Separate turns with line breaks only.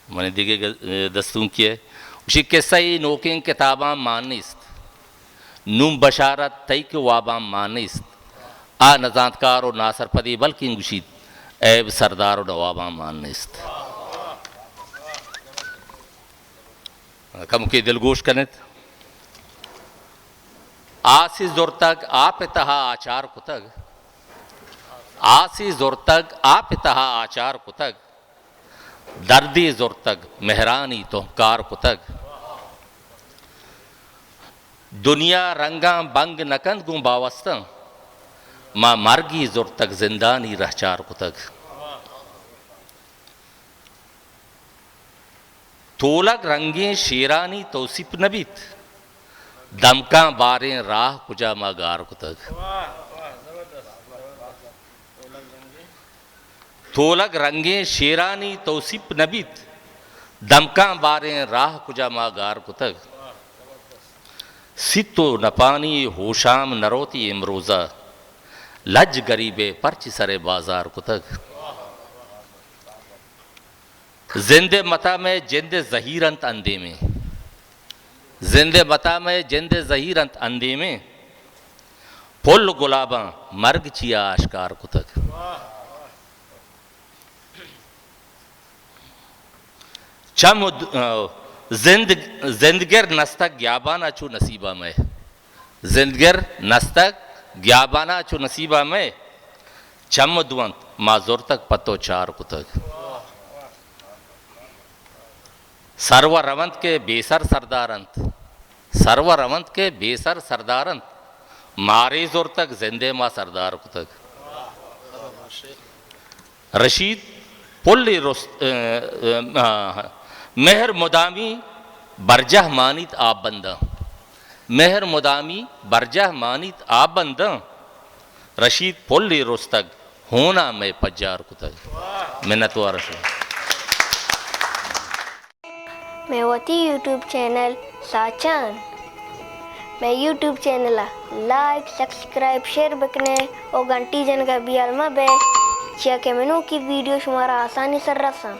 من دیگه دستون کیه وشی قصه نوکین کتابان مان نیست نوم بشارت تیک وابان مان نیست آ نزانتکار و ناصر پدی بلکہ گوشید عیب سردار و نوابان مان نیست کم کی دلگوش کنت آسی زورتگ آپ تہا آچار کتگ آسی زورتگ آپ تہا آچار کتگ دردی زورتگ مہرانی تہکار کتگ دنیا رنگاں بنگ نکند گوں باوستاں ما مرگی زورتگ زندانی رہچار کتگ تولگ رنگیں شیرانی توصیف نبیت دمکاں باریں راہ کجا ما گار کتگ تولگ رنگیں شیرانی توصیف نبیت دمکاں باریں راہ کجا ما گار کتگ ستو نپانی ہوشام نروتی امروزہ لج گریبے پرچ سر بازار کتگ زند متا میں جند ظہیرنت اندے میں زند متا میں جند ظہیرنت اندے میں پھل گلاباں مرگ چیا آشکار کتگ چم زندگر نستک گیابانا چو نصیبہ میں زندگر نستک گیابانا چو نصیبہ میں چم دوانت مازور تک پتو چار کتگ سرو رونت کے بیسر سردارنت سرو رونت کے بیسر سردارنت مارے زور تک زندے ما سردار کتگ رشید پلی مہر مدامی برجہ مانیت آپ بندہ مہر مدامی برجہ مانیت آپ بندہ رشید پلی رستگ ہونا میں پجار کتگ منت وارشو
میں ہوتی یوٹیوب چینل ساچان میں YouTube channel like subscribe share بکنے اور گھنٹی جن کا بھی علمہ بے چیا کہ منو کی ویڈیو شمارا آسانی سر رساں